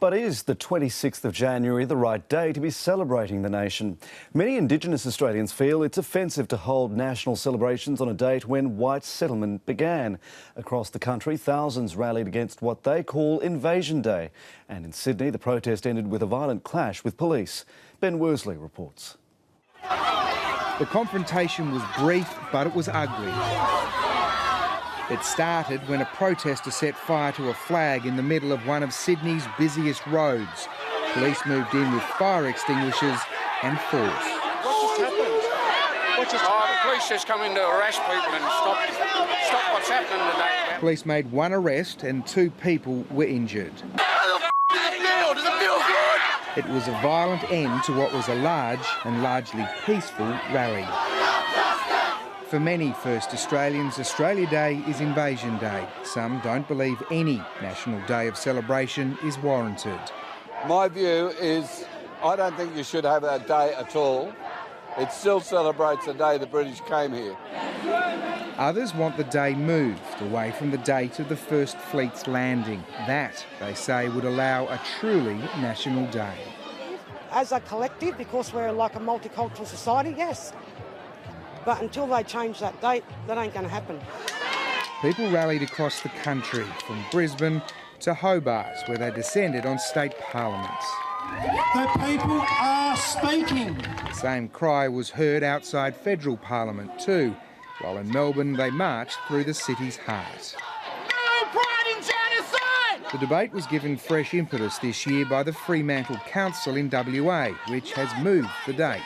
But is the 26th of January the right day to be celebrating the nation? Many Indigenous Australians feel it's offensive to hold national celebrations on a date when white settlement began. Across the country, thousands rallied against what they call Invasion Day. And in Sydney, the protest ended with a violent clash with police. Ben Worsley reports. The confrontation was brief, but it was ugly. It started when a protester set fire to a flag in the middle of one of Sydney's busiest roads. Police moved in with fire extinguishers and force. What just happened? The police just come in to arrest people and stop what's happening today. Police made one arrest and 2 people were injured. It was a violent end to what was a large and largely peaceful rally. For many First Australians, Australia Day is Invasion Day. Some don't believe any national day of celebration is warranted. My view is I don't think you should have that day at all. It still celebrates the day the British came here. Others want the day moved away from the date of the First Fleet's landing. That, they say, would allow a truly national day. As a collective, because we're like a multicultural society, yes. But until they change that date, that ain't going to happen. People rallied across the country, from Brisbane to Hobart, where they descended on state parliaments. The people are speaking. The same cry was heard outside federal parliament too, while in Melbourne they marched through the city's heart. No pride in genocide! The debate was given fresh impetus this year by the Fremantle Council in WA, which has moved the date.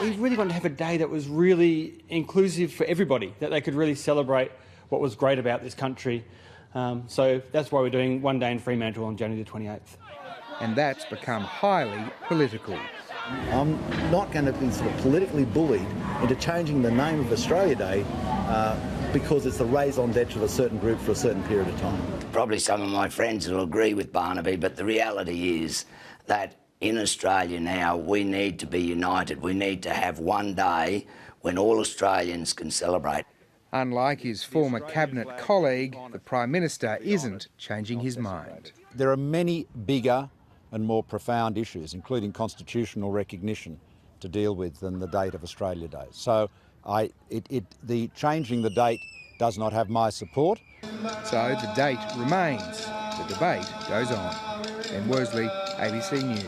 We really wanted to have a day that was really inclusive for everybody, that they could really celebrate what was great about this country. So that's why we're doing one day in Fremantle on January the 28th. And that's become highly political. I'm not going to be sort of politically bullied into changing the name of Australia Day because it's the raison d'etre of a certain group for a certain period of time. Probably some of my friends will agree with Barnaby, but the reality is that in Australia now, we need to be united. We need to have one day when all Australians can celebrate. Unlike his former cabinet colleague, the Prime Minister isn't changing his mind. There are many bigger and more profound issues, including constitutional recognition, to deal with than the date of Australia Day. So the changing the date does not have my support. So the date remains. The debate goes on. Ben Worsley, ABC News.